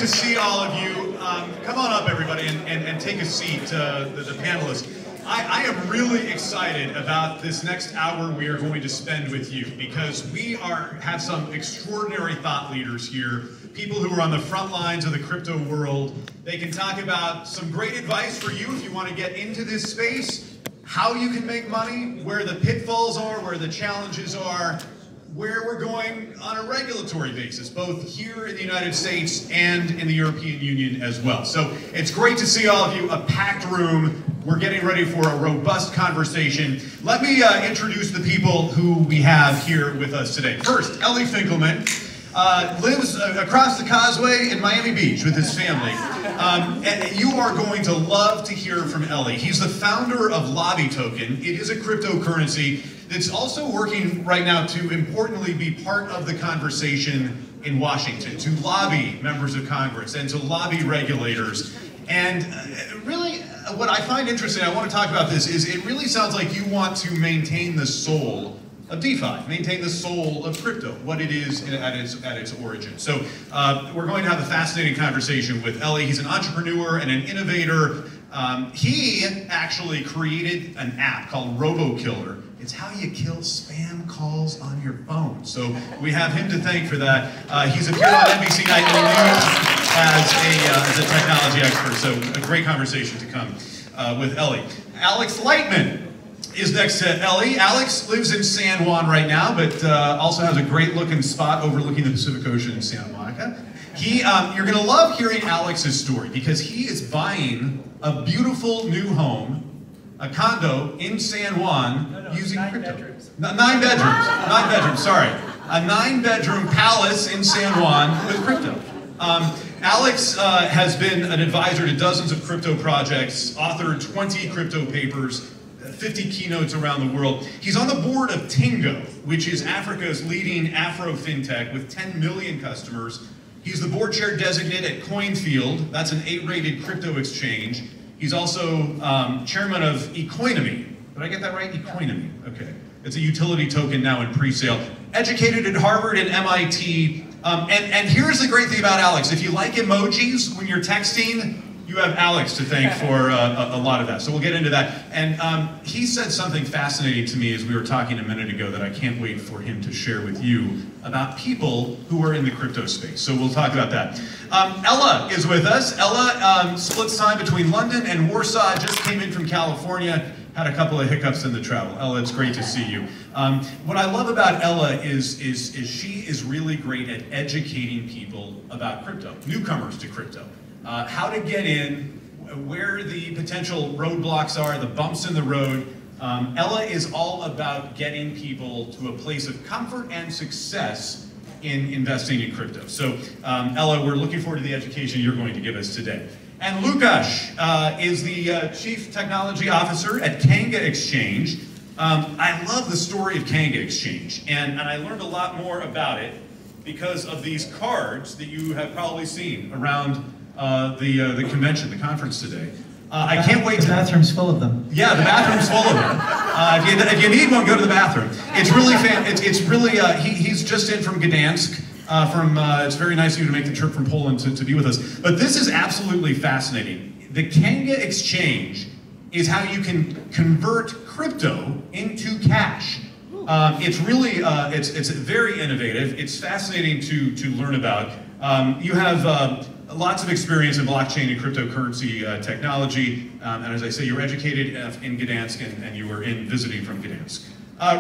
to see all of you. Come on up, everybody, and take a seat, the panelists. I am really excited about this next hour we are going to spend with you, because we have some extraordinary thought leaders here, people who are on the front lines of the crypto world. They can talk about some great advice for you if you want to get into this space, how you can make money, where the pitfalls are, where the challenges are, where we're going on a regulatory basis, both here in the United States and in the European Union as well. So it's great to see all of you, a packed room. We're getting ready for a robust conversation. Let me introduce the people who we have here with us today. First, Ellie Finkleman lives across the causeway in Miami Beach with his family. And you are going to love to hear from Ellie. He's the founder of Lobby Token. It is a cryptocurrency that's also working right now to importantly be part of the conversation in Washington, to lobby members of Congress and to lobby regulators. And really, what I find interesting, I want to talk about this, is it really sounds like you want to maintain the soul of DeFi, maintain the soul of crypto, what it is at its origin. So we're going to have a fascinating conversation with Ellie. He's an entrepreneur and an innovator. He actually created an app called RoboKiller. It's how you kill spam calls on your phone. So we have him to thank for that. He's appeared on NBC Nightly News as a technology expert. So a great conversation to come with Ellie. Alex Lightman is next to Ellie. Alex lives in San Juan right now, but also has a great looking spot overlooking the Pacific Ocean in Santa Monica. You're gonna love hearing Alex's story, because he is buying a beautiful new home, a condo in San Juan, using crypto. Bedrooms. 9 bedrooms. 9 bedrooms. Sorry, a 9-bedroom palace in San Juan with crypto. Alex has been an advisor to dozens of crypto projects, authored 20 crypto papers, 50 keynotes around the world. He's on the board of Tingo, which is Africa's leading Afro fintech with 10 million customers. He's the board chair designate at Coinfield. That's an A-rated crypto exchange. He's also chairman of Economy. Did I get that right? Economy. Okay. It's a utility token now in pre-sale. Educated at Harvard and MIT. And here's the great thing about Alex. If you like emojis when you're texting, you have Alex to thank for a lot of that. So we'll get into that. And he said something fascinating to me as we were talking a minute ago that I can't wait for him to share with you about people who are in the crypto space. So we'll talk about that. Ella is with us. Ella splits time between London and Warsaw, just came in from California, had a couple of hiccups in the travel. Ella, it's great to see you. What I love about Ella is she is really great at educating people about crypto, newcomers to crypto. How to get in, where the potential roadblocks are, the bumps in the road. Ella is all about getting people to a place of comfort and success in investing in crypto. So Ella, we're looking forward to the education you're going to give us today. And Łukasz is the Chief Technology Officer at Kanga Exchange. I love the story of Kanga Exchange, and I learned a lot more about it because of these cards that you have probably seen around the convention, the conference today. I can't wait to... The bathroom's full of them. Yeah, the bathroom's full of them. If you need one, go to the bathroom. It's really he's just in from Gdansk. It's very nice of you to make the trip from Poland to be with us. But this is absolutely fascinating. The Kanga Exchange is how you can convert crypto into cash. It's really, it's very innovative. It's fascinating to learn about. You have lots of experience in blockchain and cryptocurrency technology, and as I say, you're educated in Gdansk, and you were visiting from Gdansk.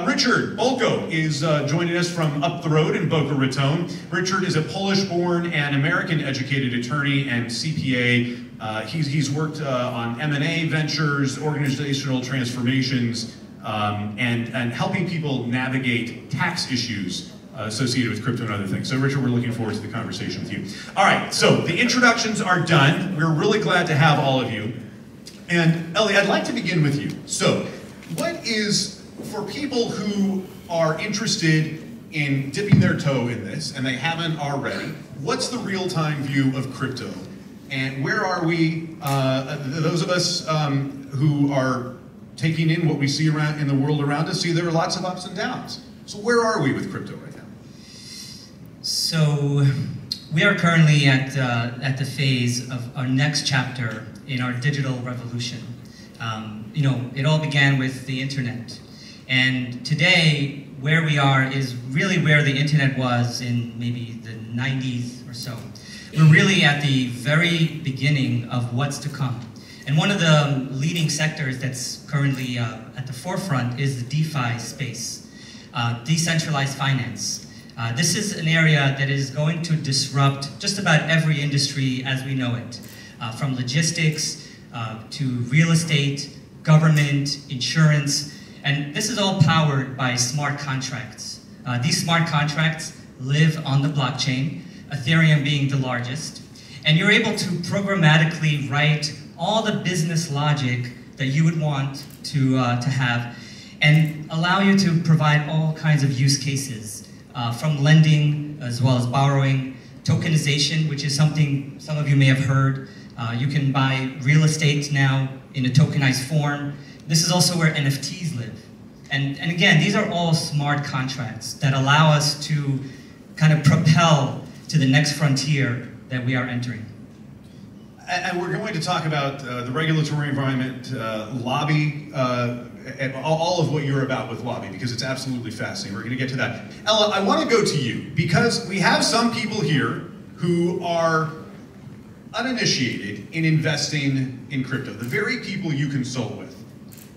Richard Bolko is joining us from up the road in Boca Raton. Richard is a Polish-born and American-educated attorney and CPA. He's worked on M&A ventures, organizational transformations, and helping people navigate tax issues associated with crypto and other things. So Richard, we're looking forward to the conversation with you. All right, so the introductions are done. We're really glad to have all of you. And Ellie, I'd like to begin with you. So what is, for people who are interested in dipping their toe in this, and they haven't already, what's the real-time view of crypto? And where are we, those of us who are taking in what we see around in the world around us, see there are lots of ups and downs. So where are we with crypto right now? So We are currently at the phase of our next chapter in our digital revolution. You know, it all began with the internet. And today, where we are is really where the internet was in maybe the 90s or so. We're really at the very beginning of what's to come. And one of the leading sectors that's currently at the forefront is the DeFi space, decentralized finance. This is an area that is going to disrupt just about every industry as we know it, from logistics to real estate, government, insurance, and this is all powered by smart contracts. These smart contracts live on the blockchain, Ethereum being the largest, and you're able to programmatically write all the business logic that you would want to have and allow you to provide all kinds of use cases, from lending as well as borrowing, tokenization, which is something some of you may have heard. You can buy real estate now in a tokenized form. This is also where NFTs live. And again, these are all smart contracts that allow us to kind of propel to the next frontier that we are entering. And we're going to talk about the regulatory environment, lobby, and all of what you're about with lobby, because it's absolutely fascinating. We're going to get to that. Ella, I want to go to you, because we have some people here who are uninitiated in investing in crypto, the very people you consult with.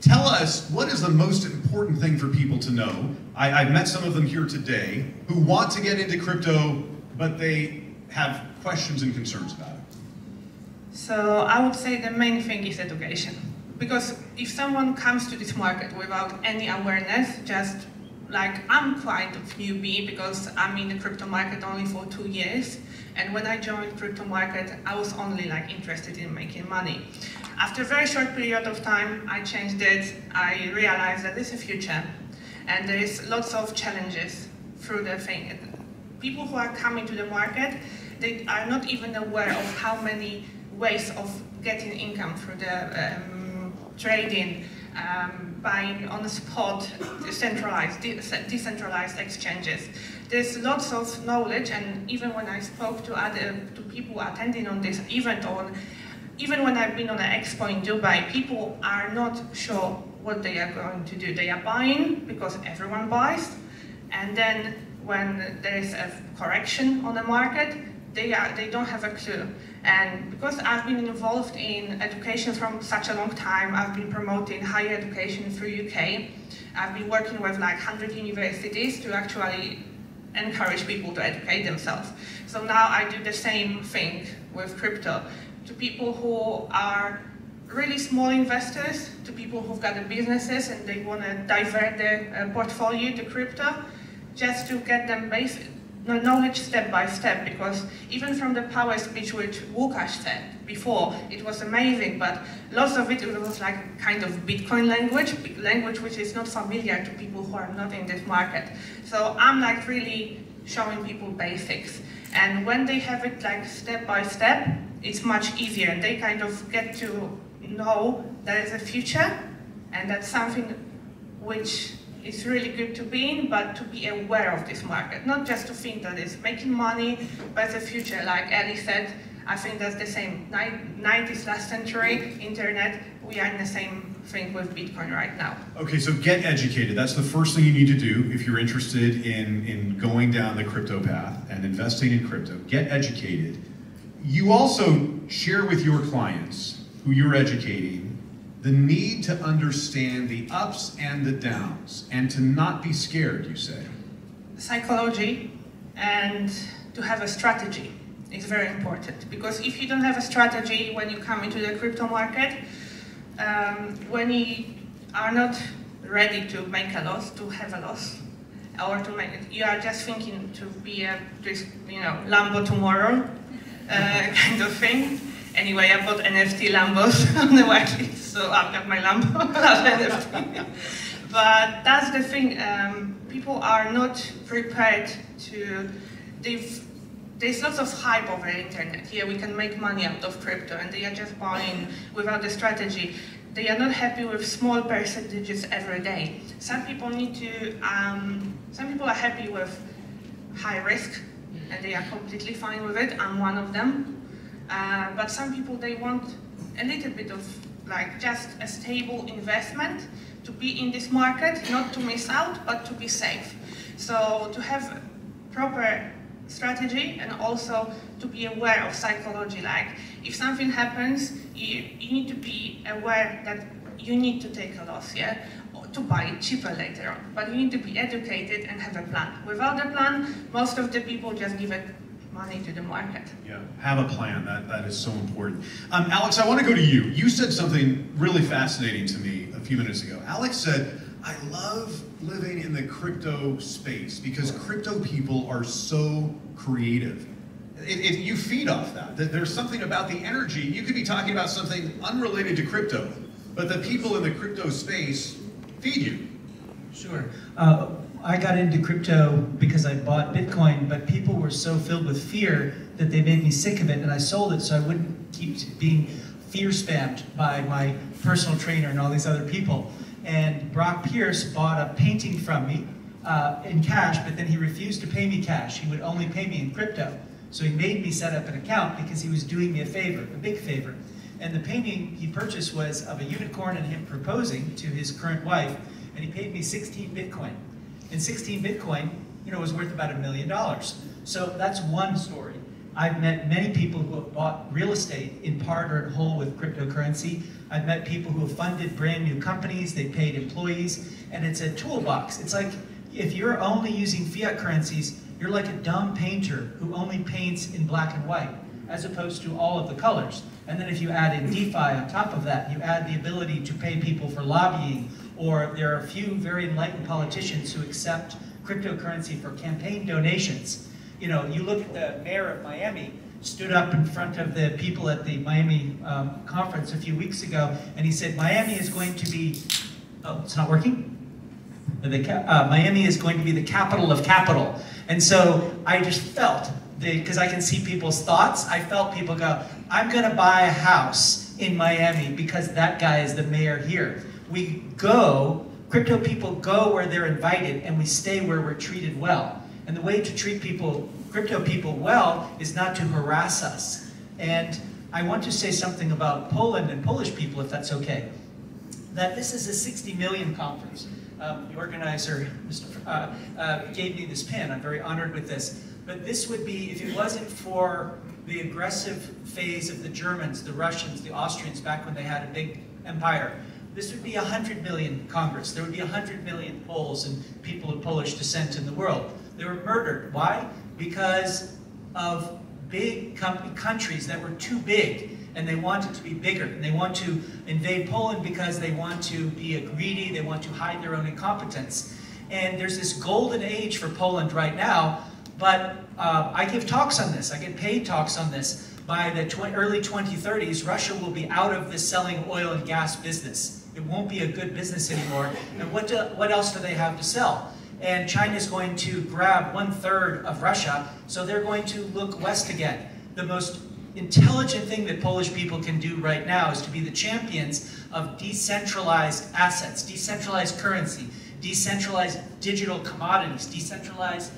Tell us, what is the most important thing for people to know? I've met some of them here today who want to get into crypto, but they have questions and concerns about it. So I would say the main thing is education. Because if someone comes to this market without any awareness, just like I'm quite a newbie because I'm in the crypto market only for 2 years. And when I joined crypto market, I was only like interested in making money. After a very short period of time, I changed it. I realized that there's a future and there is lots of challenges through the thing. People who are coming to the market, they are not even aware of how many ways of getting income through the trading, buying on the spot, decentralized exchanges. There's lots of knowledge, and even when I spoke to people attending on this event, or even when I've been on an expo in Dubai, people are not sure what they are going to do. They are buying because everyone buys, and then when there is a correction on the market, they don't have a clue. And because I've been involved in education from such a long time, I've been promoting higher education through UK. I've been working with like 100 universities to actually encourage people to educate themselves. So now I do the same thing with crypto. To people who are really small investors, to people who've got the businesses and they want to divert their portfolio to crypto, just to get them basic knowledge step by step, because even from the power speech which Łukasz said before, it was amazing, but lots of it was like kind of Bitcoin language which is not familiar to people who are not in this market. So I'm like really showing people basics, and when they have it like step by step, it's much easier, and they kind of get to know there is a future, and that's something which it's really good to be in, but to be aware of this market. Not just to think that it's making money, but the future. Like Ellie said, I think that's the same. 90s last century, internet, we are in the same thing with Bitcoin right now. Okay, so get educated. That's the first thing you need to do if you're interested in going down the crypto path and investing in crypto. Get educated. You also share with your clients who you're educating the need to understand the ups and the downs, and to not be scared, you say. Psychology and to have a strategy is very important, because if you don't have a strategy when you come into the crypto market, when you are not ready to make a loss, to have a loss, or to make it, you are just thinking to be a, Lambo tomorrow, kind of thing. Anyway, I bought NFT Lambos on the whitelist, so I've got my Lambo plus NFT. But that's the thing, people are not prepared to, there's lots of hype over the internet. Here we can make money out of crypto, and they are just buying without the strategy. They are not happy with small percentages every day. Some people need to, some people are happy with high risk and they are completely fine with it. I'm one of them. But some people, they want a little bit of like just a stable investment to be in this market, not to miss out, but to be safe. So to have proper strategy and also to be aware of psychology. Like if something happens, you need to be aware that you need to take a loss, yeah, or to buy it cheaper later on. But you need to be educated and have a plan. Without a plan, most of the people just give it money to the market. Yeah, have a plan. That is so important. Alex, I want to go to you. You said something really fascinating to me a few minutes ago. Alex said, I love living in the crypto space because crypto people are so creative. You feed off that. There's something about the energy. You could be talking about something unrelated to crypto, but the people in the crypto space feed you. Sure. I got into crypto because I bought Bitcoin, but people were so filled with fear that they made me sick of it, and I sold it so I wouldn't keep being fear spammed by my personal trainer and all these other people. And Brock Pierce bought a painting from me in cash, but then he refused to pay me cash. He would only pay me in crypto. So he made me set up an account because he was doing me a favor, a big favor. And the painting he purchased was of a unicorn and him proposing to his current wife, and he paid me 16 Bitcoin. And 16 Bitcoin, you know, was worth about $1 million. So that's one story. I've met many people who have bought real estate in part or in whole with cryptocurrency. I've met people who have funded brand new companies, they paid employees, and it's a toolbox. It's like if you're only using fiat currencies, you're like a dumb painter who only paints in black and white, as opposed to all of the colors. And then if you add in DeFi on top of that, you add the ability to pay people for lobbying, or there are a few very enlightened politicians who accept cryptocurrency for campaign donations. You know, you look at the mayor of Miami, stood up in front of the people at the Miami conference a few weeks ago, and he said, Miami is going to be, oh, it's not working? Miami is going to be the capital of capital. And so I just felt, because I can see people's thoughts, I felt people go, I'm gonna buy a house in Miami because that guy is the mayor here. We go, crypto people go where they're invited, and we stay where we're treated well. And the way to treat people, crypto people well, is not to harass us. And I want to say something about Poland and Polish people, if that's okay. That this is a 60 million conference. The organizer gave me this pin. I'm very honored with this. But this would be, if it wasn't for the aggressive phase of the Germans, the Russians, the Austrians, back when they had a big empire, this would be a 100 million Congress. There would be 100 million Poles and people of Polish descent in the world. They were murdered. Why? Because of big countries that were too big, and they wanted to be bigger. And they want to invade Poland because they want to be greedy, they want to hide their own incompetence. And there's this golden age for Poland right now, but I give talks on this, I get paid talks on this. By the early 2030s, Russia will be out of this selling oil and gas business. It won't be a good business anymore. And what else do they have to sell? And China's going to grab 1/3 of Russia, so they're going to look west again. The most intelligent thing that Polish people can do right now is to be the champions of decentralized assets, decentralized currency, decentralized digital commodities, decentralized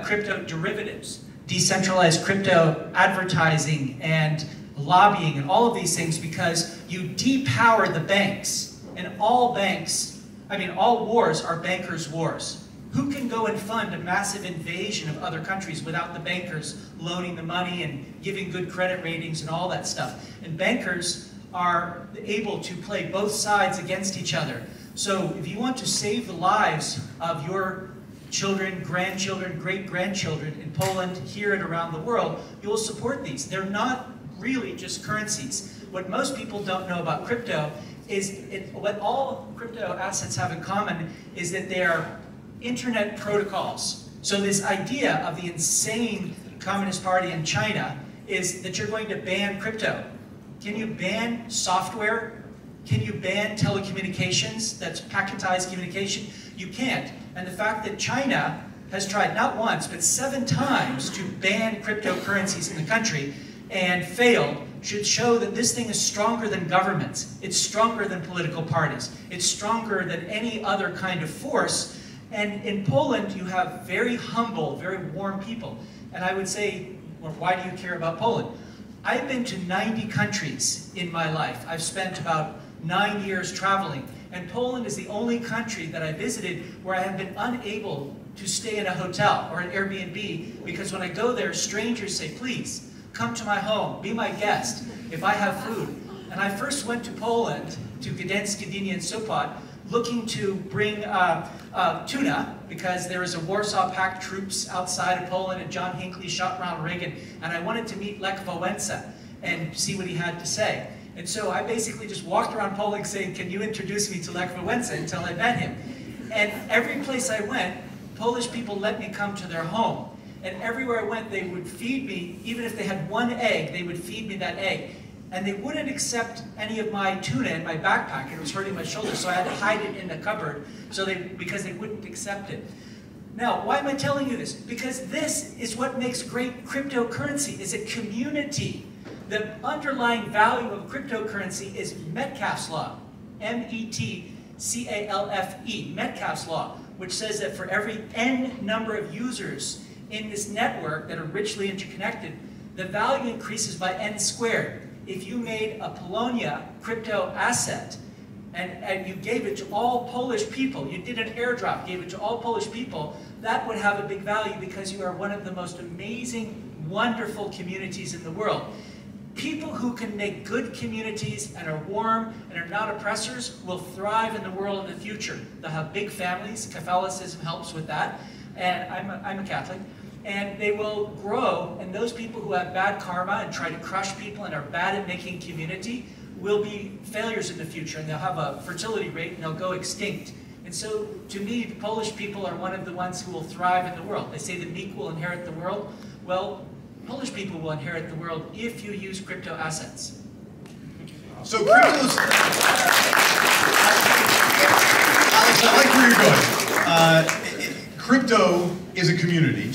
crypto derivatives, decentralized crypto advertising and lobbying and all of these things, because you depower the banks. And all banks, I mean, all wars are bankers' wars. Who can go and fund a massive invasion of other countries without the bankers loaning the money and giving good credit ratings and all that stuff? And bankers are able to play both sides against each other. So if you want to save the lives of your children, grandchildren, great-grandchildren in Poland, here and around the world, you will support these. They're not really just currencies. What most people don't know about crypto is what all crypto assets have in common is that they are internet protocols. So this idea of the insane Communist Party in China is that you're going to ban crypto. Can you ban software? Can you ban telecommunications? That's packetized communication? You can't. And the fact that China has tried not once, but 7 times to ban cryptocurrencies in the country and failed should show that this thing is stronger than governments. It's stronger than political parties. It's stronger than any other kind of force. And in Poland, you have very humble, very warm people. And I would say, well, why do you care about Poland? I've been to 90 countries in my life. I've spent about 9 years traveling. And Poland is the only country that I visited where I have been unable to stay in a hotel or an Airbnb, because when I go there, strangers say, please, come to my home, be my guest, if I have food. And I first went to Poland, to Gdańsk, Gdynia, and Sopot, looking to bring tuna, because there was a Warsaw Pact troops outside of Poland, and John Hinckley shot Ronald Reagan, and I wanted to meet Lech Wałęsa and see what he had to say. And so I basically just walked around Poland saying, can you introduce me to Lech Wałęsa, until I met him. And every place I went, Polish people let me come to their home. And everywhere I went, they would feed me, even if they had one egg, they would feed me that egg. And they wouldn't accept any of my tuna in my backpack. It was hurting my shoulder, so I had to hide it in the cupboard because they wouldn't accept it. Now, why am I telling you this? Because this is what makes great cryptocurrency, is a community. The underlying value of cryptocurrency is Metcalfe's law, M-E-T-C-A-L-F-E, Metcalfe's law, which says that for every n number of users in this network that are richly interconnected, the value increases by n squared. If you made a Polonia crypto asset and you gave it to all Polish people, you did an airdrop, gave it to all Polish people, that would have a big value because you are one of the most amazing, wonderful communities in the world. People who can make good communities and are warm and are not oppressors will thrive in the world of the future. They'll have big families. Catholicism helps with that. And I'm a Catholic. And they will grow, and those people who have bad karma and try to crush people and are bad at making community will be failures in the future, and they'll have a fertility rate and they'll go extinct. And so, to me, the Polish people are one of the ones who will thrive in the world. They say the meek will inherit the world. Well, Polish people will inherit the world if you use crypto assets. So crypto's... Alex, I like where you're going. Crypto is a community.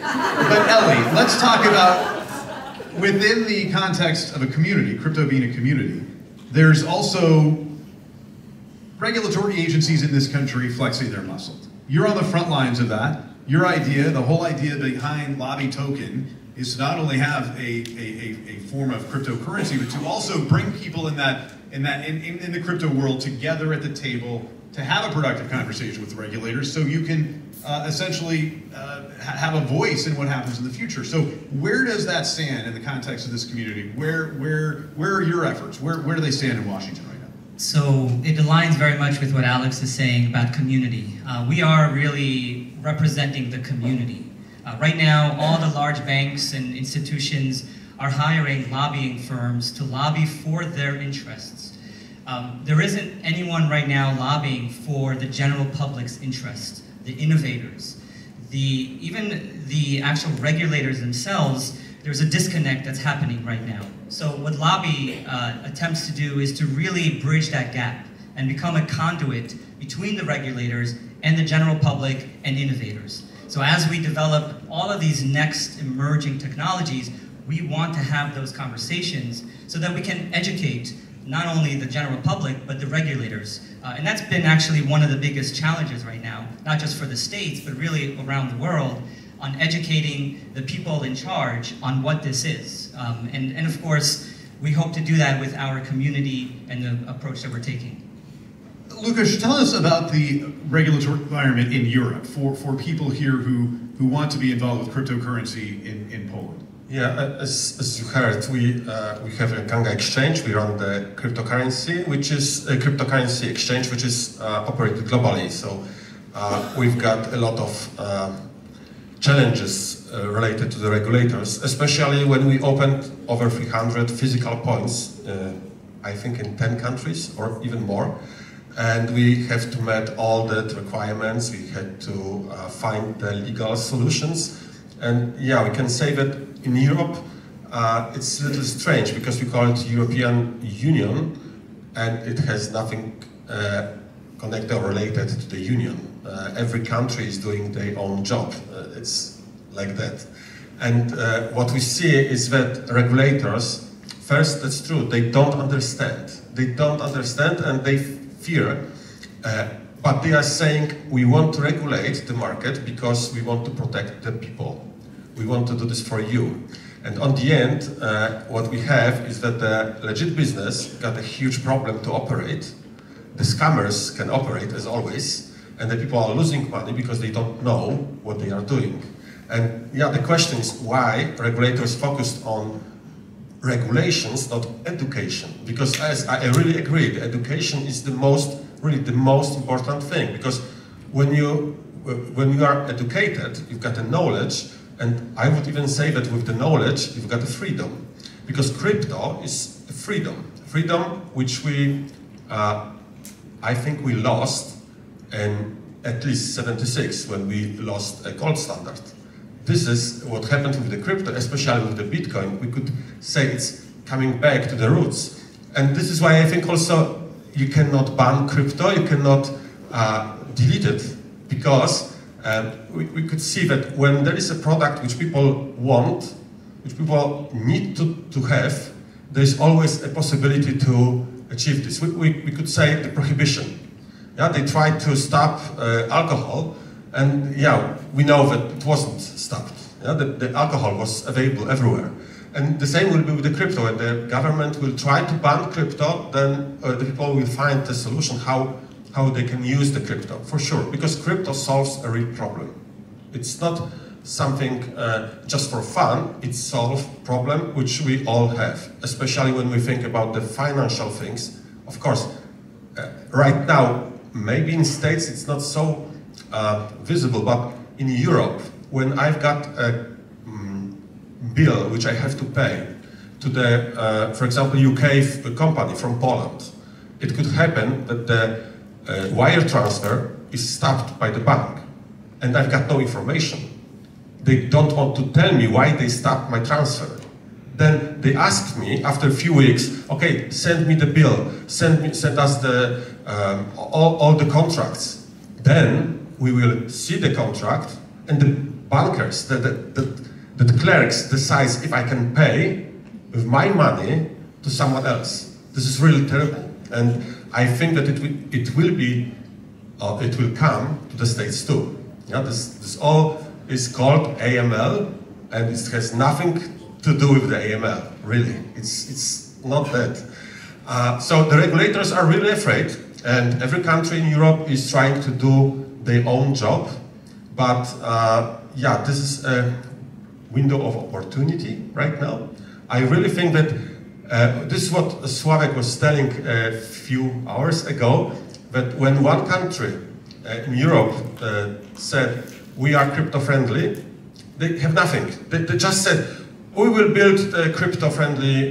But Ellie, let's talk about, within the context of a community, crypto being a community, there's also regulatory agencies in this country flexing their muscle. You're on the front lines of that. Your idea, the whole idea behind Lobby Token, is to not only have a form of cryptocurrency, but to also bring people in the crypto world together at the table to have a productive conversation with the regulators, so you can essentially have a voice in what happens in the future. So where does that stand in the context of this community? Where are your efforts? Where do they stand in Washington right now? So it aligns very much with what Alex is saying about community. We are really representing the community. Right now, all the large banks and institutions are hiring lobbying firms to lobby for their interests. There isn't anyone right now lobbying for the general public's interest, the innovators. Even the actual regulators themselves, there's a disconnect that's happening right now. So what Lobby attempts to do is to really bridge that gap and become a conduit between the regulators and the general public and innovators. So as we develop all of these next emerging technologies, we want to have those conversations so that we can educate not only the general public, but the regulators. And that's been actually one of the biggest challenges right now, not just for the states, but really around the world, on educating the people in charge on what this is. And of course, we hope to do that with our community and the approach that we're taking. Łukasz, tell us about the regulatory environment in Europe for people here who want to be involved with cryptocurrency in Poland. Yeah, as you heard, we have a Kanga exchange. We run the cryptocurrency, which is a cryptocurrency exchange which is operated globally. So we've got a lot of challenges related to the regulators, especially when we opened over 300 physical points, I think in 10 countries or even more. And we have to meet all the requirements. We had to find the legal solutions. And yeah, we can say that in Europe, it's a little strange because we call it European Union, and it has nothing connected or related to the Union. Every country is doing their own job. It's like that. And what we see is that regulators, first, that's true, they don't understand. They don't understand and they fear, but they are saying we want to regulate the market because we want to protect the people. We want to do this for you. And on the end, what we have is that the legit business got a huge problem to operate. The scammers can operate as always, and the people are losing money because they don't know what they are doing. And yeah, the question is why regulators focused on regulations, not education. Because as I really agree, the education is really the most important thing. Because when you are educated, you've got the knowledge, and I would even say that with the knowledge, you've got the freedom. Because crypto is a freedom. Freedom which we, I think we lost in at least 76 when we lost a gold standard. This is what happened with the crypto, especially with the Bitcoin. We could say it's coming back to the roots. And this is why I think also you cannot ban crypto, you cannot delete it, because we could see that when there is a product which people want, which people need to have, there's always a possibility to achieve this. We could say the prohibition. Yeah, they tried to stop alcohol, and yeah, we know that it wasn't stopped. Yeah, the alcohol was available everywhere. And the same will be with the crypto. When the government will try to ban crypto, then the people will find the solution how they can use the crypto, for sure. Because crypto solves a real problem. It's not something just for fun, it solves a problem which we all have, especially when we think about the financial things. Of course, right now, maybe in States it's not so visible, but in Europe, when I've got a bill which I have to pay to the, for example, UK company from Poland, it could happen that the wire transfer is stopped by the bank, and I've got no information. They don't want to tell me why they stopped my transfer. Then they asked me after a few weeks, okay, send me the bill, send us the all the contracts. Then we will see the contract, and the bankers, the clerks decide if I can pay with my money to someone else. This is really terrible, and I think that it will come to the States too. Yeah, this all is called AML, and it has nothing to do with the AML. Really, it's not that. So the regulators are really afraid, and every country in Europe is trying to do their own job. But yeah, this is a window of opportunity right now. I really think that this is what Sławek was telling a few hours ago, that when one country in Europe said, we are crypto-friendly, they have nothing. They just said, we will build a crypto-friendly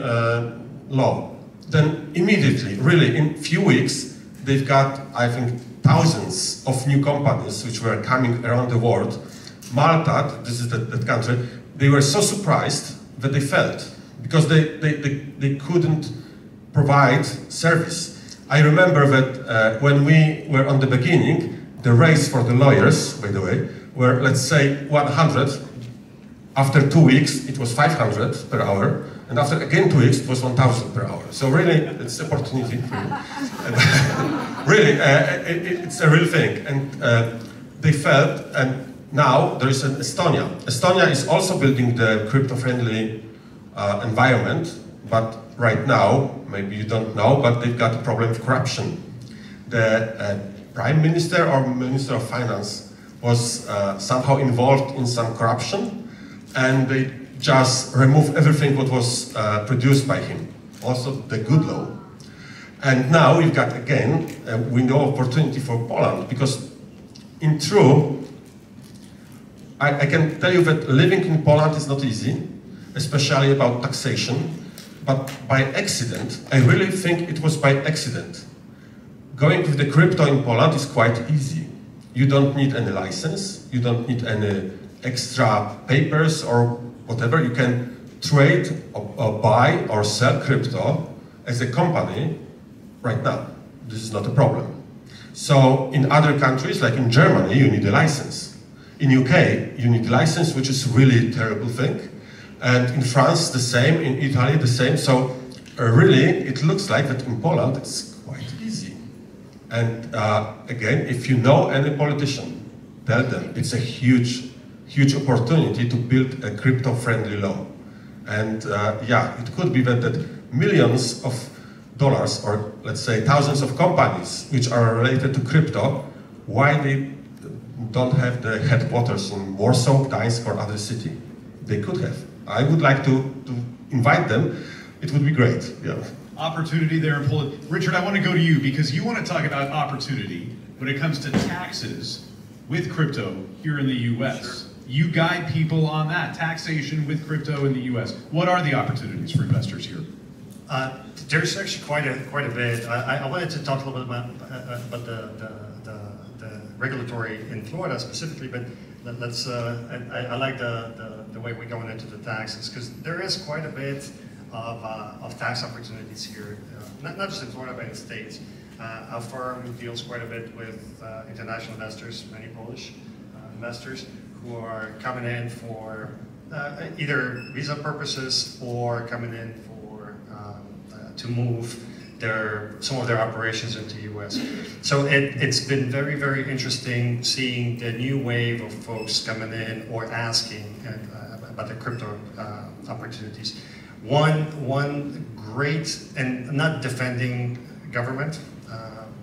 law. Then immediately, really, in a few weeks, they've got, I think, thousands of new companies which were coming around the world. Malta, this is that country, they were so surprised that they failed, because they couldn't provide service. I remember that when we were on the beginning, the race for the lawyers, by the way, were, let's say, 100. After 2 weeks, it was 500 per hour, and after again 2 weeks, it was 1,000 per hour. So really, it's opportunity for you. Really, it's a real thing. And they failed, and now there is an Estonia. Estonia is also building the crypto-friendly environment, but right now, maybe you don't know, but they've got a problem with corruption. The Prime Minister or Minister of Finance was somehow involved in some corruption, and they just removed everything what was produced by him, also the good law. And now we've got again a window of opportunity for Poland, because in truth, I can tell you that living in Poland is not easy, especially about taxation, but by accident, I really think it was by accident. Going with the crypto in Poland is quite easy. You don't need any license, you don't need any extra papers or whatever. You can trade or buy or sell crypto as a company right now. This is not a problem. So in other countries, like in Germany, you need a license. In UK, you need a license, which is really a terrible thing. And in France, the same. In Italy, the same. So really, it looks like that in Poland, it's quite easy. And again, if you know any politician, tell them it's a huge huge opportunity to build a crypto-friendly law. And yeah, it could be that millions of dollars, or let's say thousands of companies which are related to crypto, why they don't have the headquarters in Warsaw, Gdańsk, or other city? They could have. I would like to invite them. It would be great. Yeah. Opportunity there in Poland. Richard, I want to go to you because you want to talk about opportunity when it comes to taxes with crypto here in the US. Sure. You guide people on that, taxation with crypto in the US. What are the opportunities for investors here? There's actually quite a bit. I wanted to talk a little bit about the regulatory in Florida specifically, but let's. I like the way we're going into the taxes, because there is quite a bit of tax opportunities here, not just in Florida but in the States. Our firm deals quite a bit with international investors, many Polish investors who are coming in for either visa purposes or coming in for to move some of their operations into the US. So it's been very, very interesting seeing the new wave of folks coming in or asking about the crypto opportunities. One great, and not defending government,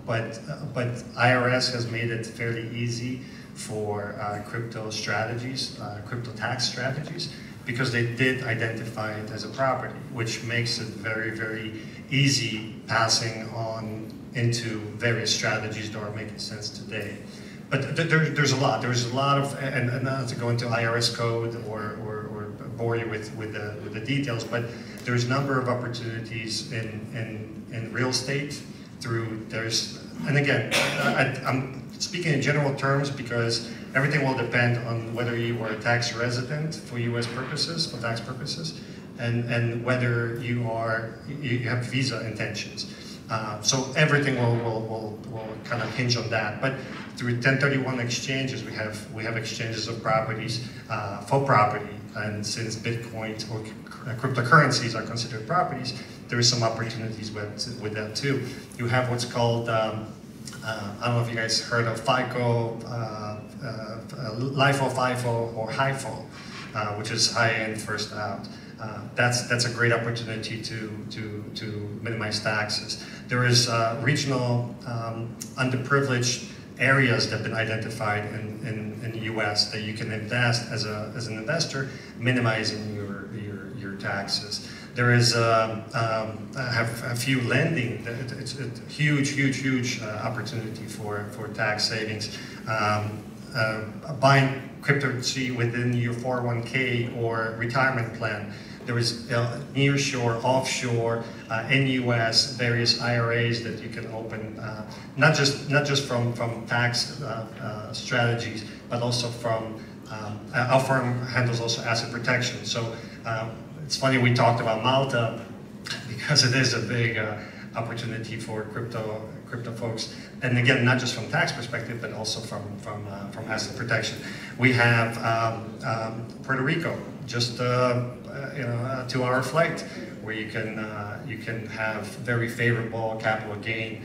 but IRS has made it fairly easy for crypto strategies, crypto tax strategies, because they did identify it as a property, which makes it very, very easy passing on into various strategies that are making sense today. But there's a lot. There's a lot of, and not to go into IRS code or bore you with the details, but there's a number of opportunities in real estate and again, I'm speaking in general terms because everything will depend on whether you are a tax resident for U.S. purposes, for tax purposes, and whether you have visa intentions. So everything will kind of hinge on that. But through 1031 exchanges, we have exchanges of properties for property, and since Bitcoin or cryptocurrencies are considered properties, there is some opportunities with that too. You have what's called I don't know if you guys heard of FICO, LIFO, FIFO, or HIFO, which is high-end first out. That's a great opportunity to minimize taxes. There is regional underprivileged areas that have been identified in the U.S. that you can invest as an investor, minimizing your taxes. There is have a few lending. It's a huge opportunity for tax savings. Buying cryptocurrency within your 401k or retirement plan. There is nearshore, offshore, in U.S. various IRAs that you can open, not just from tax strategies, but also from our firm handles also asset protection. So it's funny we talked about Malta because it is a big opportunity for crypto folks, and again, not just from tax perspective, but also from asset protection. We have Puerto Rico, just 2-hour flight, where you can have very favorable capital gain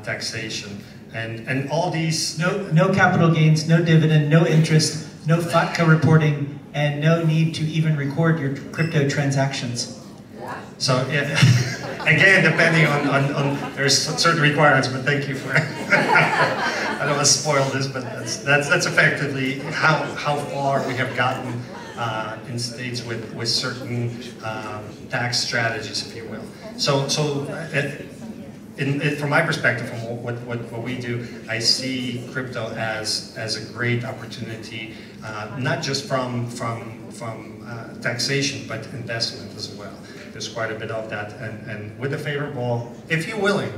taxation, and all these no capital gains, no dividend, no interest, no FATCA reporting, and no need to even record your crypto transactions. So again, depending on there's certain requirements, but thank you for I don't want to spoil this, but that's effectively how far we have gotten in states with certain tax strategies, if you will. So from my perspective, from what we do, I see crypto as a great opportunity, not just from taxation, but investment as well. There's quite a bit of that, and with a favorable, if you're willing,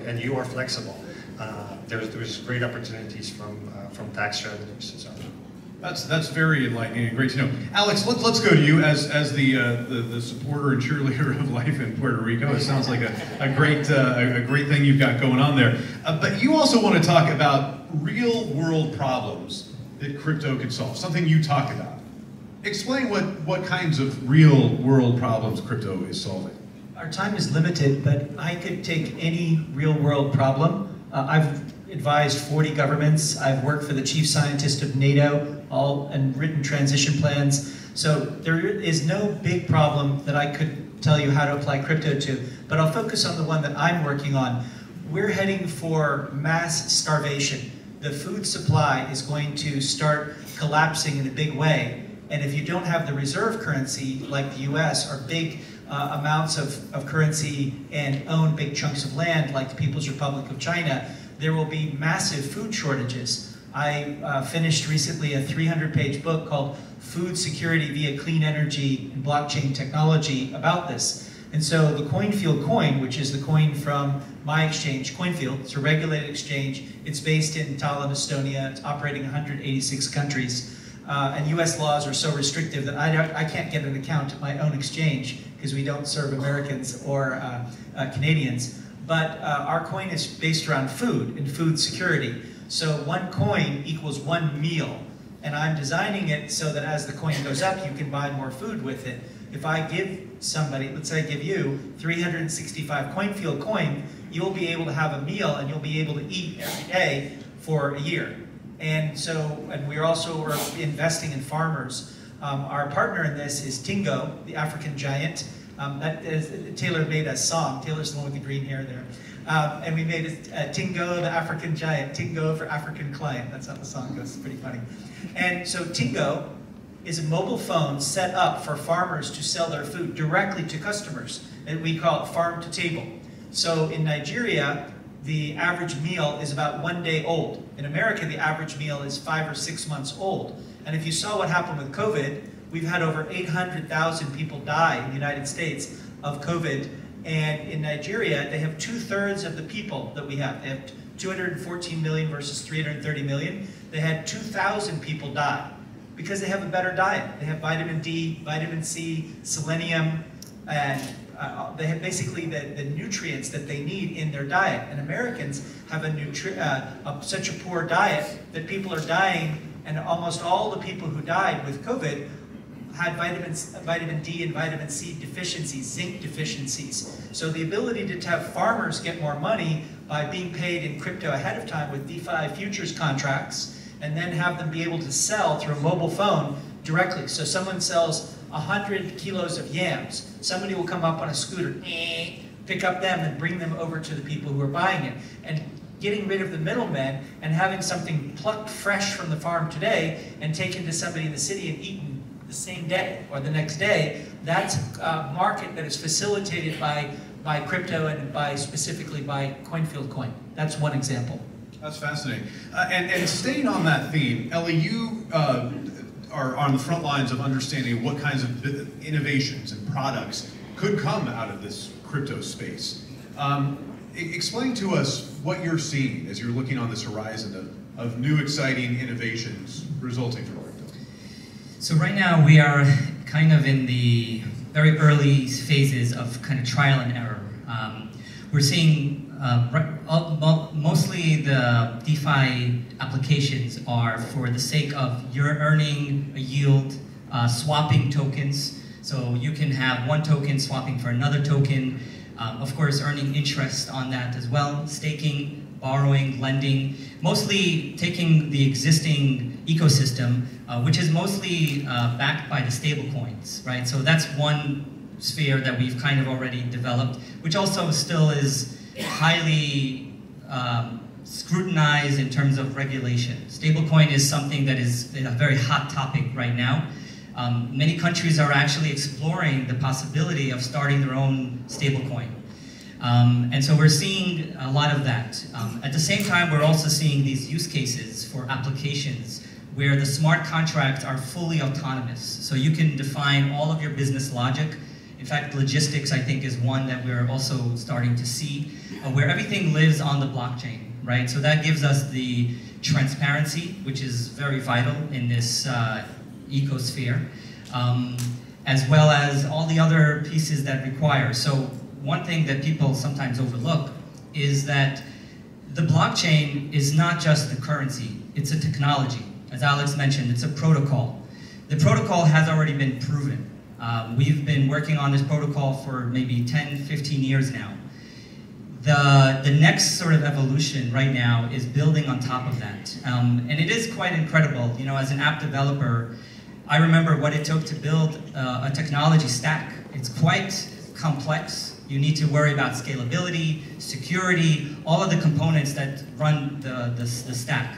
and you are flexible, there's great opportunities from tax strategies. So. That's very enlightening and great to know. Alex, let's go to you as the supporter and cheerleader of life in Puerto Rico. It sounds like a great thing you've got going on there. But you also want to talk about real world problems that crypto could solve. Something you talk about. Explain what kinds of real world problems crypto is solving. Our time is limited, but I could take any real world problem. I've advised 40 governments. I've worked for the chief scientist of NATO. all and written transition plans. So there is no big problem that I could tell you how to apply crypto to, but I'll focus on the one that I'm working on. We're heading for mass starvation. The food supply is going to start collapsing in a big way. And if you don't have the reserve currency, like the US, or big amounts of currency and own big chunks of land, like the People's Republic of China, there will be massive food shortages. I finished recently a 300-page book called Food Security via Clean Energy and Blockchain Technology about this. And so the CoinField coin, which is the coin from my exchange, CoinField, it's a regulated exchange. It's based in Tallinn, Estonia. It's operating in 186 countries. And US laws are so restrictive that I can't get an account at my own exchange because we don't serve Americans or Canadians. But our coin is based around food and food security. So one coin equals one meal. And I'm designing it so that as the coin goes up, you can buy more food with it. If I give somebody, let's say I give you 365 CoinField coin, you'll be able to have a meal and you'll be able to eat every day for a year. And so, and we're also investing in farmers. Our partner in this is Tingo, the African giant. Taylor made a song. Taylor's the one with the green hair there. And we made Tingo, the African giant. Tingo for African client. That's how the song goes. It's pretty funny. And so Tingo is a mobile phone set up for farmers to sell their food directly to customers. And we call it farm to table. So in Nigeria, the average meal is about 1 day old. In America, the average meal is 5 or 6 months old. And if you saw what happened with COVID, we've had over 800,000 people die in the United States of COVID. And in Nigeria, they have 2/3 of the people that we have. They have 214 million versus 330 million. They had 2,000 people die because they have a better diet. They have vitamin D, vitamin C, selenium, and they have basically the nutrients that they need in their diet. And Americans have such a poor diet that people are dying, and almost all the people who died with COVID had vitamin D and vitamin C deficiencies, zinc deficiencies. So the ability to have farmers get more money by being paid in crypto ahead of time with DeFi futures contracts, and then have them be able to sell through a mobile phone directly. So someone sells 100 kilos of yams. Somebody will come up on a scooter, pick up them and bring them over to the people who are buying it. And getting rid of the middlemen and having something plucked fresh from the farm today and taken to somebody in the city and eaten the same day or the next day, that's a market that is facilitated by crypto and specifically by CoinField coin. That's one example. That's fascinating. And staying on that theme, Ellie, you are on the front lines of understanding what kinds of innovations and products could come out of this crypto space. Explain to us what you're seeing as you're looking on this horizon of new exciting innovations resulting from crypto. So right now we are kind of in the very early phases of kind of trial and error. We're seeing mostly the DeFi applications are for the sake of you're earning a yield, swapping tokens. So you can have one token swapping for another token. Of course, earning interest on that as well. Staking, borrowing, lending. Mostly taking the existing ecosystem, which is mostly backed by the stablecoins, right? So that's one sphere that we've kind of already developed, which also still is highly scrutinized in terms of regulation. Stablecoin is something that is a very hot topic right now. Many countries are actually exploring the possibility of starting their own stablecoin. And so we're seeing a lot of that. At the same time, we're also seeing these use cases for applications where the smart contracts are fully autonomous. So you can define all of your business logic. In fact, logistics, I think, is one that we're also starting to see, where everything lives on the blockchain, right? So that gives us the transparency, which is very vital in this ecosphere, as well as all the other pieces that require. So one thing that people sometimes overlook is that the blockchain is not just the currency, it's a technology. As Alex mentioned, it's a protocol. The protocol has already been proven. We've been working on this protocol for maybe 10, 15 years now. The next sort of evolution right now is building on top of that. And it is quite incredible. You know, as an app developer, I remember what it took to build a technology stack. It's quite complex. You need to worry about scalability, security, all of the components that run the stack.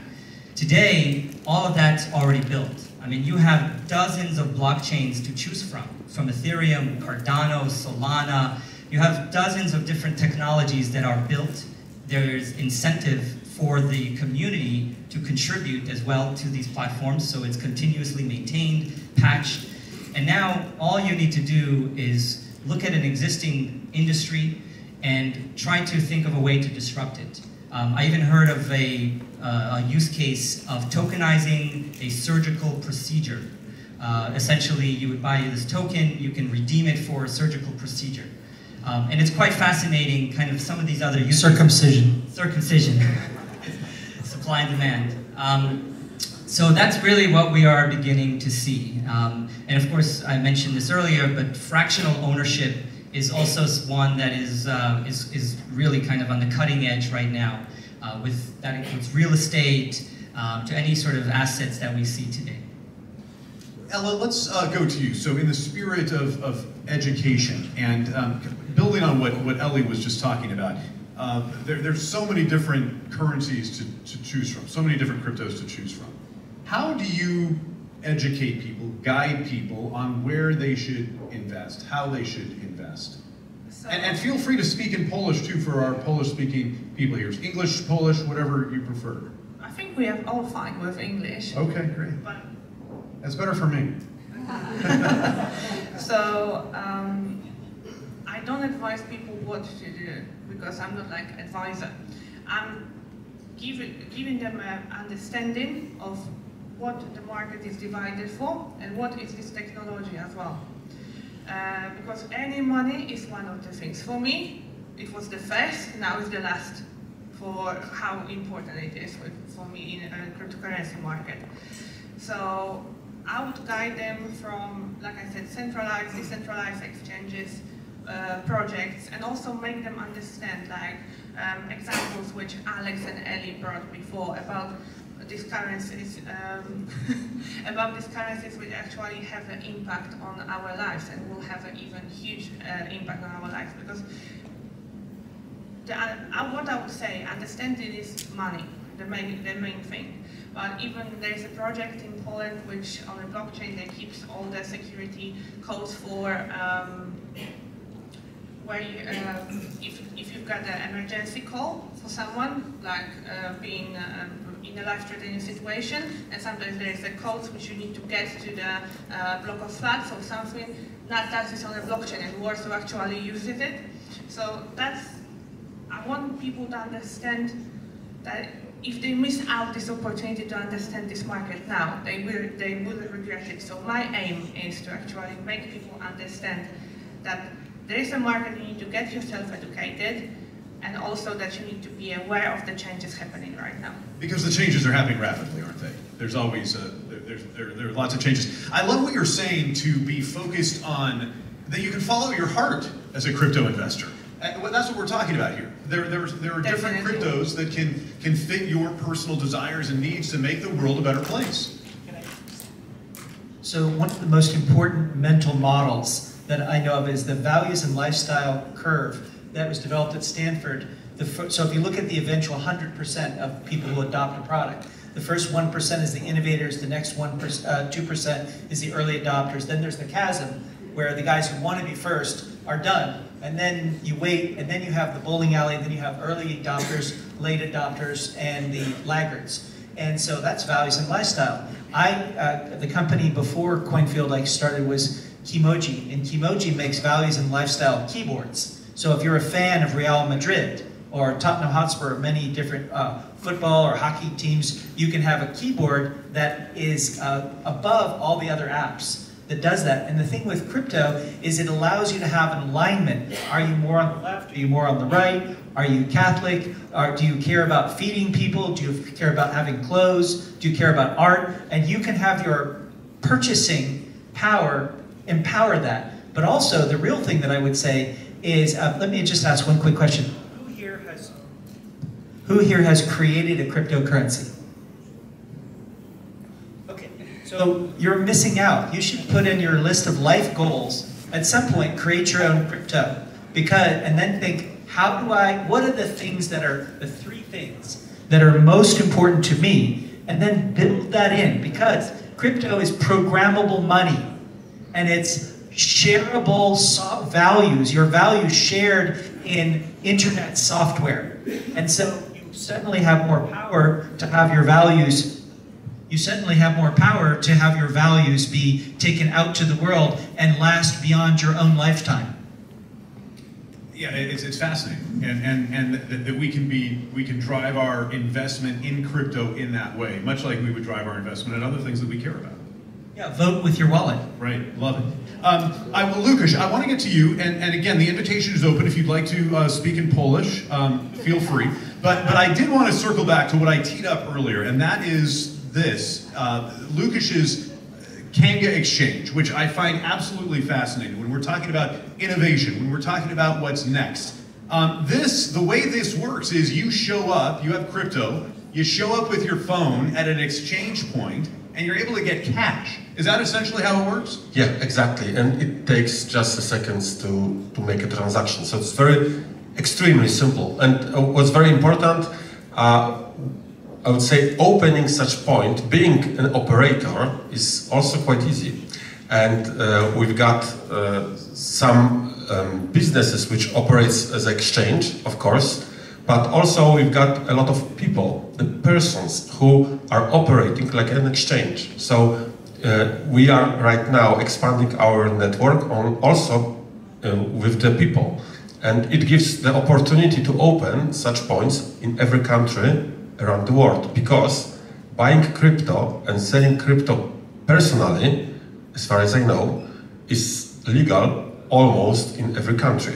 Today, all of that's already built. I mean, you have dozens of blockchains to choose from Ethereum, Cardano, Solana. You have dozens of different technologies that are built. There's incentive for the community to contribute as well to these platforms, so it's continuously maintained, patched. And now all you need to do is look at an existing industry and try to think of a way to disrupt it. I even heard of a use case of tokenizing a surgical procedure. Essentially, you would buy this token, you can redeem it for a surgical procedure. And it's quite fascinating, kind of some of these other use Circumcision. Circumcision. Supply and demand. So that's really what we are beginning to see. And of course, I mentioned this earlier, but fractional ownership is also one that is really kind of on the cutting edge right now. That includes real estate, to any sort of assets that we see today. Ella, let's go to you. So in the spirit of education and building on what Ellie was just talking about, there's so many different currencies to choose from, so many different cryptos to choose from. How do you educate people, guide people on where they should invest, how they should invest? And feel free to speak in Polish too for our Polish-speaking people here. English, Polish, whatever you prefer. I think we are all fine with English. Okay, great. But that's better for me. So, I don't advise people what to do because I'm not like advisor. I'm giving them an understanding of what the market is divided for and what is this technology as well. Because any money is one of the things. For me, it was the first, now it's the last for how important it is for me in a cryptocurrency market. So I would guide them from, like I said, centralized, decentralized exchanges, projects, and also make them understand, like examples which Alex and Ellie brought before about these currencies, which actually have an impact on our lives and will have an even huge impact on our lives. Because what I would say, understanding is money, the main thing. But even there's a project in Poland which on a blockchain that keeps all the security codes for where you, if you've got an emergency call for someone, like being in a life-threatening situation, and sometimes there's a code which you need to get to the block of flats or something, that is on a blockchain and Warsaw actually uses it. So I want people to understand that if they miss out this opportunity to understand this market now, they will regret it. So my aim is to actually make people understand that there is a market, you need to get yourself educated, and also that you need to be aware of the changes happening right now. Because the changes are happening rapidly, aren't they? There's always, there are lots of changes. I love what you're saying, to be focused on, that you can follow your heart as a crypto investor. That's what we're talking about here. There are different cryptos that can fit your personal desires and needs to make the world a better place. So one of the most important mental models that I know of is the values and lifestyle curve that was developed at Stanford. So if you look at the eventual 100% of people who adopt a product, the first 1% is the innovators, the next 2% is the early adopters. Then there's the chasm, where the guys who want to be first are done. And then you wait, and then you have the bowling alley, and then you have early adopters, late adopters, and the laggards. And so that's values and lifestyle. The company before CoinField I started was Kimoji, and Kimoji makes values and lifestyle keyboards. So if you're a fan of Real Madrid or Tottenham Hotspur, or many different football or hockey teams, you can have a keyboard that is above all the other apps that does that. And the thing with crypto is it allows you to have an alignment. Are you more on the left? Are you more on the right? Are you Catholic? Or do you care about feeding people? Do you care about having clothes? Do you care about art? And you can have your purchasing power empower that. But also, the real thing that I would say is, let me just ask one quick question. Who here Who here has created a cryptocurrency? Okay, so you're missing out. You should put in your list of life goals. At some point, create your own crypto. And then think, what are the things that are, the 3 things that are most important to me? And then build that in, because crypto is programmable money. And it's shareable values, your values shared in internet software. And so you certainly have more power to have your values be taken out to the world and last beyond your own lifetime. Yeah, it's fascinating, and that we can drive our investment in crypto in that way, much like we would drive our investment in other things that we care about. Yeah, vote with your wallet. Right, love it. Łukasz, I want to get to you, and again, the invitation is open. If you'd like to speak in Polish, feel free. But I did want to circle back to what I teed up earlier, and that is this, Łukasz's Kanga exchange, which I find absolutely fascinating when we're talking about innovation, when we're talking about what's next. The way this works is you show up, you have crypto, you show up with your phone at an exchange point, and you're able to get cash. Is that essentially how it works? Yeah, exactly. And it takes just a second to make a transaction. So it's extremely simple. And what's very important, I would say opening such point, being an operator, is also quite easy. And we've got some businesses which operates as exchange, of course, but also we've got a lot of people, the persons who are operating like an exchange. So we are right now expanding our network also with the people. And it gives the opportunity to open such points in every country around the world, because buying crypto and selling crypto personally, as far as I know, is legal almost in every country.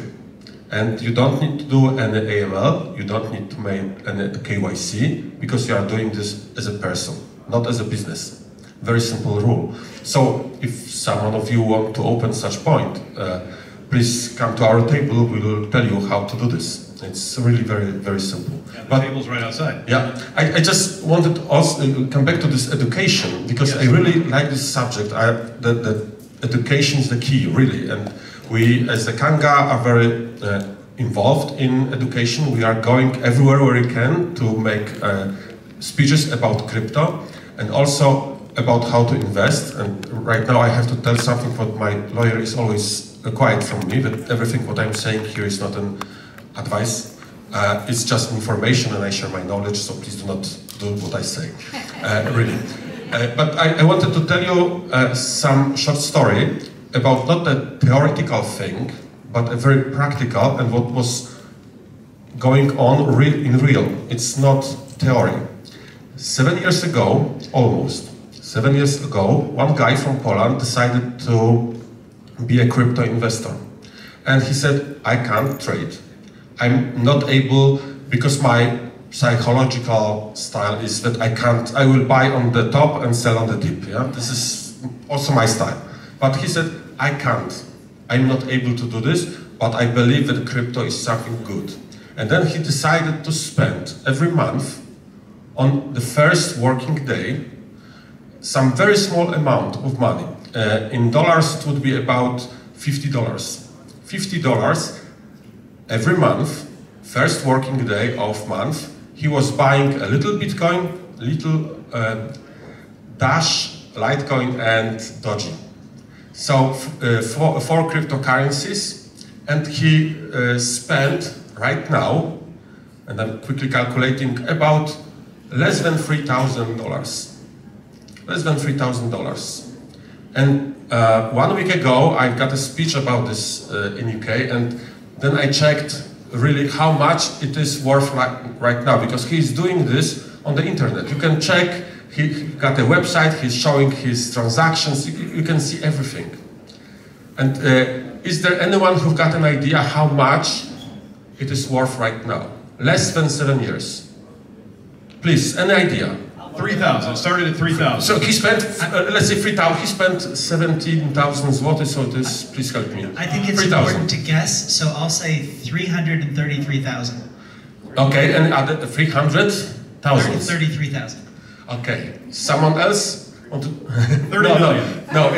And you don't need to do any AML, you don't need to make any KYC, because you are doing this as a person, not as a business. Very simple rule. So if someone of you want to open such point, please come to our table, we will tell you how to do this. It's really very, very simple. Yeah, the table's right outside. Yeah, I just wanted to also come back to this education, because I really like this subject. The education is the key, really. And we, as the Kanga, are very involved in education. We are going everywhere where we can to make speeches about crypto and also about how to invest. And right now I have to tell something what my lawyer is always quiet from me, but everything what I'm saying here is not an advice. It's just information, and I share my knowledge, so please do not do what I say, really. But I wanted to tell you some short story about not a theoretical thing, but a very practical, and what was going on in real. It's not theory. 7 years ago, almost 7 years ago, one guy from Poland decided to be a crypto investor. And he said, I can't trade. I'm not able, because my psychological style is that I will buy on the top and sell on the dip. Yeah? This is also my style. But he said, I can't. I'm not able to do this, but I believe that crypto is something good. And then he decided to spend every month, on the first working day, some very small amount of money. In dollars, it would be about $50. $50 every month, first working day of month. He was buying a little Bitcoin, little Dash, Litecoin, and Doji. So four cryptocurrencies, and he spent right now, and I'm quickly calculating, about less than $3,000. Less than $3,000. And 1 week ago, I got a speech about this in UK, and then I checked really how much it is worth right now, because he's doing this on the internet. You can check, he got a website, he's showing his transactions, you can see everything. And is there anyone who got an idea how much it is worth right now? Less than 7 years. Please, any idea? 3,000. It started at 3,000. So he spent, let's say 3,000. He spent 17,000 zloty. So this, please help me. I think it's important to guess. So I'll say 333,000. Okay, and other 300,000. 33,000. Okay, someone else want to? 30 million. No,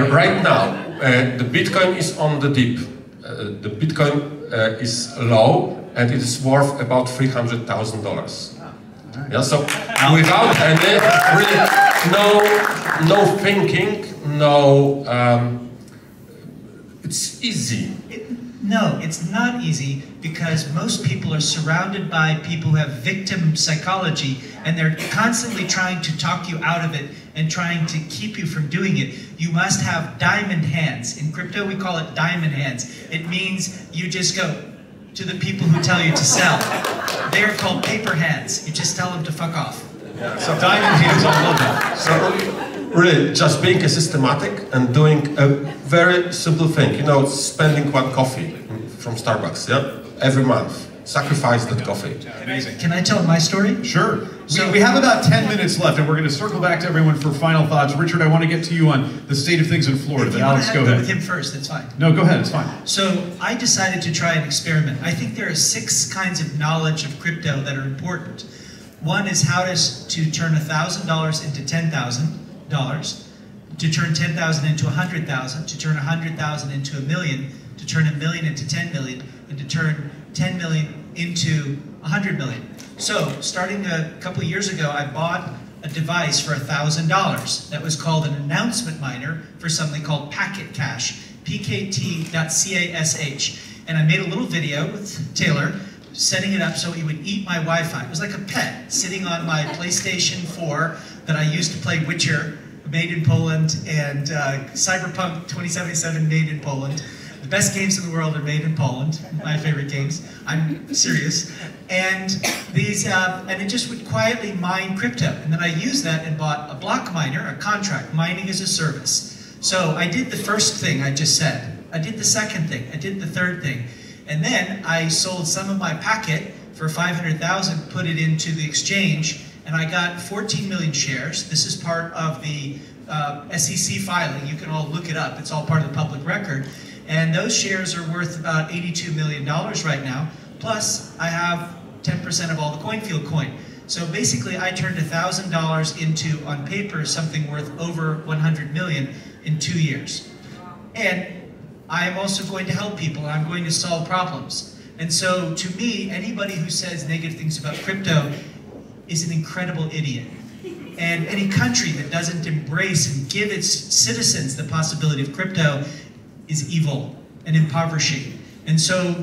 right now the Bitcoin is on the dip. The Bitcoin is low and it is worth about $300,000. Yeah, so without any really no thinking, no, it's easy. No, it's not easy because most people are surrounded by people who have victim psychology and they're constantly trying to talk you out of it and trying to keep you from doing it. You must have diamond hands. In crypto, we call it diamond hands. It means you just go to the people who tell you to sell. They're called paper hands. You just tell them to fuck off. Yeah, so Diamond hands, I love that. So really, just being a systematic and doing a very simple thing, you know, spending one coffee from Starbucks, yeah, every month. Sacrifice that coffee. Amazing. Can I tell my story? Sure. So we have about 10 minutes left, and we're going to circle back to everyone for final thoughts. Richard, I want to get to you on the state of things in Florida. If you Alex, want go to go ahead. with him first, that's fine. No, go ahead. It's fine. So I decided to try an experiment. I think there are 6 kinds of knowledge of crypto that are important. One is how to turn $1,000 into $10,000, to turn 10,000 into 100,000, to turn 100,000 into $1 million, to turn $1 million into 10 million, and to turn 10 million into 100 million. So, starting a couple of years ago, I bought a device for $1,000 that was called an announcement miner for something called Packet Cash, pkt.cash. And I made a little video with Taylor, setting it up so he would eat my Wi-Fi. It was like a pet sitting on my PlayStation 4 that I used to play Witcher, made in Poland, and Cyberpunk 2077, made in Poland. The best games in the world are made in Poland, my favorite games. I'm serious. And these, and it just would quietly mine crypto. And then I used that and bought a block miner, a contract, mining as a service. So I did the first thing I just said. I did the second thing. I did the third thing. And then I sold some of my packet for 500,000, put it into the exchange, and I got 14 million shares. This is part of the SEC filing. You can all look it up. It's all part of the public record. And those shares are worth about $82 million right now. Plus, I have 10% of all the Coinfield coin. So basically, I turned $1,000 into, on paper, something worth over 100 million in 2 years. And I am also going to help people, and I'm going to solve problems. And so, to me, anybody who says negative things about crypto is an incredible idiot. And any country that doesn't embrace and give its citizens the possibility of crypto is evil and impoverishing. And so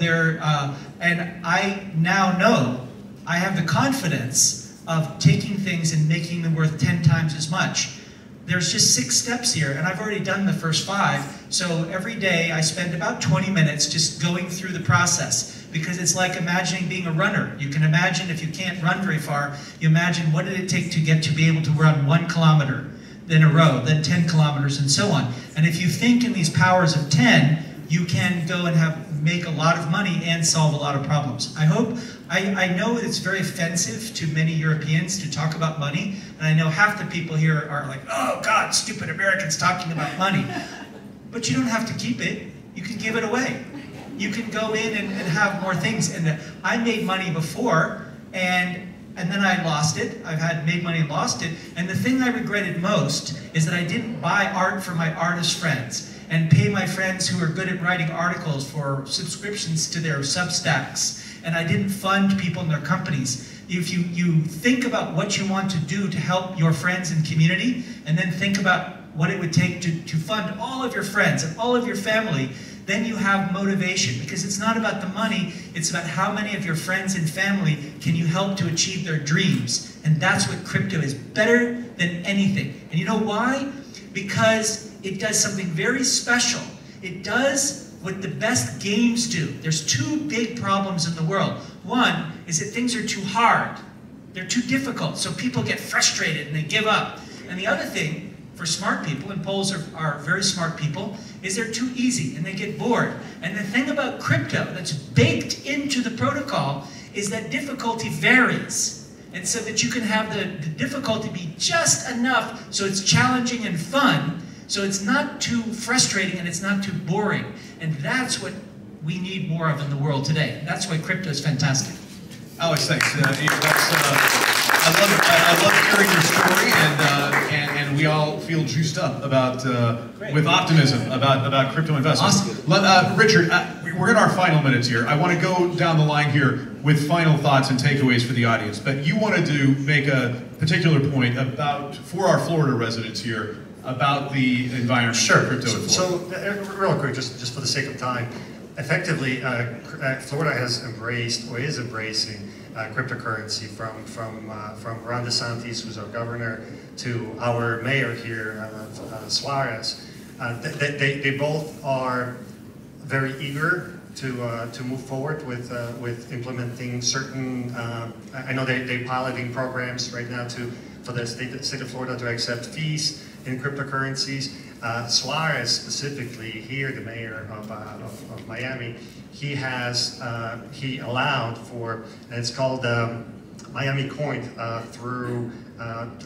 and I now know I have the confidence of taking things and making them worth 10 times as much. There's just 6 steps here, and I've already done the first 5. So every day I spend about 20 minutes just going through the process, because it's like imagining being a runner. You can imagine if you can't run very far, you imagine what did it take to get to be able to run 1 kilometer, then a row, then 10 kilometers, and so on. And if you think in these powers of 10, you can go and make a lot of money and solve a lot of problems. I know it's very offensive to many Europeans to talk about money, and I know half the people here are like, oh God, stupid Americans talking about money. But you don't have to keep it. You can give it away. You can go in and have more things. And I made money before, and then I lost it. I've made money and lost it. And the thing I regretted most is that I didn't buy art for my artist friends and pay my friends who are good at writing articles for subscriptions to their Substacks. And I didn't fund people in their companies. If you think about what you want to do to help your friends and community, and then think about what it would take to fund all of your friends and all of your family, then you have motivation, because it's not about the money, it's about how many of your friends and family can you help to achieve their dreams. And that's what crypto is, better than anything. And you know why? Because it does something very special. It does what the best games do. There's 2 big problems in the world. One is that things are too hard. They're too difficult, so people get frustrated and they give up. And the other thing, for smart people, and Poles are very smart people, is they're too easy and they get bored. And the thing about crypto that's baked into the protocol is that difficulty varies. And so that you can have the difficulty be just enough so it's challenging and fun, so it's not too frustrating and it's not too boring. And that's what we need more of in the world today. That's why crypto is fantastic. Alex, thanks. I love hearing your story, and we all feel juiced up about with optimism about crypto investment. Awesome. Richard, we're in our final minutes here. I want to go down the line here with final thoughts and takeaways for the audience. But you wanted to make a particular point for our Florida residents here about the environment for crypto in Florida. So, real quick, just for the sake of time, effectively, Florida has embraced or is embracing cryptocurrency from Ron DeSantis, who's our governor, to our mayor here, Suarez. They both are very eager to move forward with implementing certain. I know they're piloting programs right now for the state of Florida to accept fees in cryptocurrencies. Suarez specifically here, the mayor of Miami, he allowed for, and it's called Miami Coin through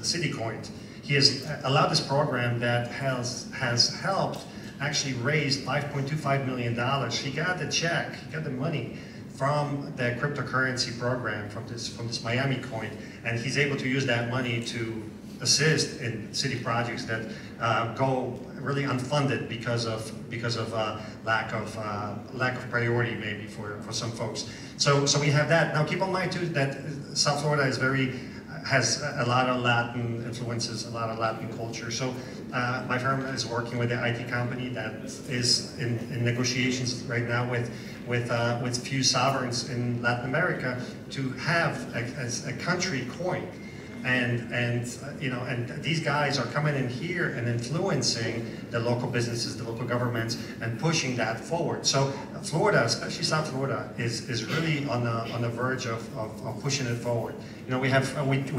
City Coin. He has allowed this program that has helped actually raise $5.25 million. He got the check, he got the money from the cryptocurrency program, from this Miami Coin, and he's able to use that money to assist in city projects that go really unfunded because of lack of priority maybe for some folks. So we have that. Now keep in mind too that South Florida has a lot of Latin influences, a lot of Latin culture. So my firm is working with an IT company that is in negotiations right now with few sovereigns in Latin America to have a country coin. And these guys are coming in here and influencing the local businesses, the local governments, and pushing that forward. So Florida, especially South Florida, is really on the verge of pushing it forward. You know, we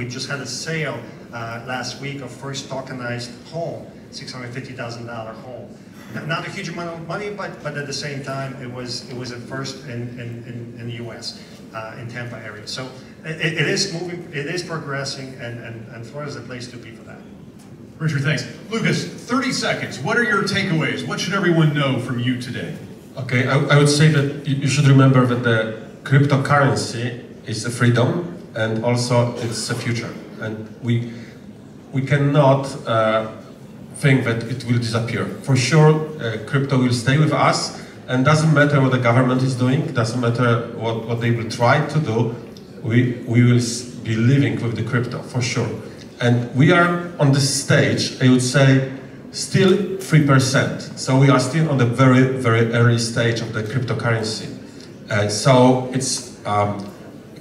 just had a sale last week of first tokenized home, $650,000 home. Not a huge amount of money, but at the same time, it was a first in the U.S. In Tampa area. So it is moving, it is progressing, and Florida's a place to be for that. Richard, thanks. Lucas, 30 seconds. What are your takeaways? What should everyone know from you today? Okay, I would say that you should remember that the cryptocurrency is a freedom, and also it's a future. And we cannot think that it will disappear. For sure, crypto will stay with us, and doesn't matter what the government is doing, doesn't matter what they will try to do, we will be living with the crypto, for sure. And we are on this stage, I would say, still 3%. So we are still on the very, very early stage of the cryptocurrency. So it's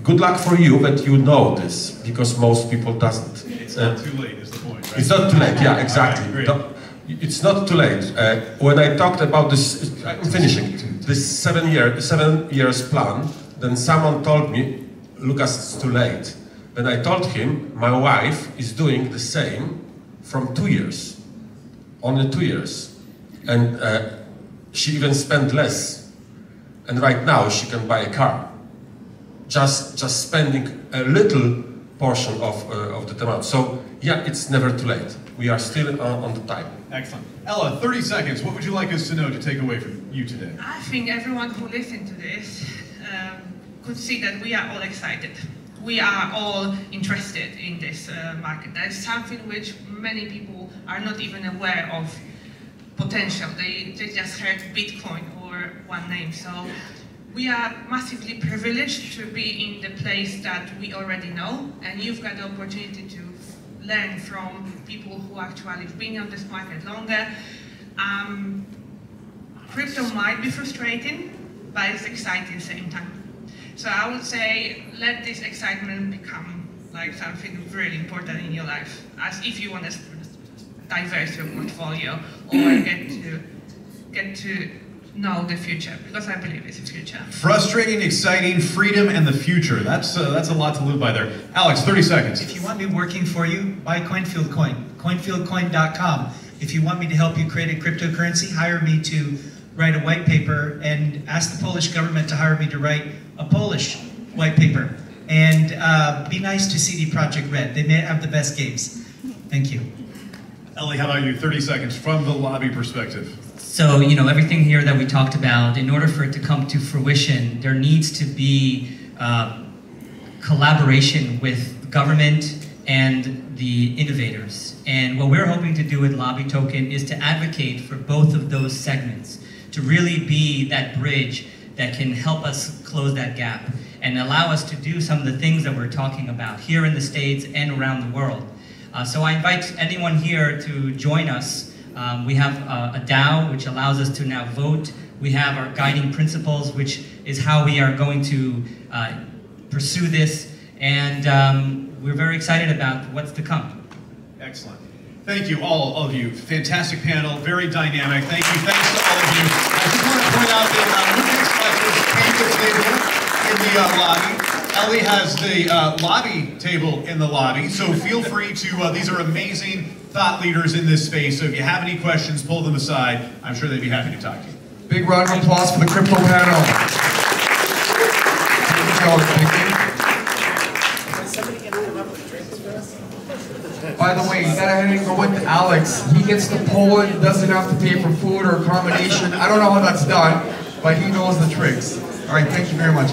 good luck for you that you know this, because most people doesn't. It's not too late is the point, right? It's not too late, yeah, exactly. Right, it's not too late. When I talked about this, I'm finishing, this 7 years plan, then someone told me, Lucas, it's too late. Then I told him, my wife is doing the same from 2 years, only 2 years. And she even spent less. And right now she can buy a car. Just spending a little portion of the amount. So yeah, it's never too late. We are still on the time. Excellent. Ella, 30 seconds. What would you like us to know to take away from you today? I think everyone who listened to this could see that we are all excited. We are all interested in this market. That is something which many people are not even aware of potential. They just heard Bitcoin or one name. So we are massively privileged to be in the place that we already know, and you've got the opportunity to learn from people who actually have been on this market longer. Crypto might be frustrating, but it's exciting at the same time. So I would say let this excitement become like something really important in your life, as if you want to diverse your portfolio or get to know the future, because I believe it's the future. Frustrating, exciting, freedom, and the future. That's a lot to live by there. Alex, 30 seconds. If you want me working for you, buy Coinfield Coin, coinfieldcoin.com. If you want me to help you create a cryptocurrency, hire me to write a white paper, and ask the Polish government to hire me to write a Polish white paper. And be nice to CD Projekt Red. They may have the best games. Thank you. Ellie, how about you? 30 seconds from the lobby perspective. So, you know, everything here that we talked about, in order for it to come to fruition, there needs to be collaboration with government and the innovators. And what we're hoping to do with Lobby Token is to advocate for both of those segments, to really be that bridge that can help us close that gap and allow us to do some of the things that we're talking about here in the States and around the world. So I invite anyone here to join us. We have a DAO, which allows us to now vote. We have our guiding principles, which is how we are going to pursue this. And we're very excited about what's to come. Excellent. Thank you, all of you. Fantastic panel, very dynamic. Thank you. Thanks to all of you. I just want to point out that Lucas has his Kanga table in the lobby. Ellie has the lobby table in the lobby. So feel free to, these are amazing thought leaders in this space. So if you have any questions, pull them aside. I'm sure they'd be happy to talk to you. Big round of applause for the crypto panel. By the way, you gotta head and go with Alex. He gets to Poland, doesn't have to pay for food or accommodation. I don't know how that's done, but he knows the tricks. All right, thank you very much.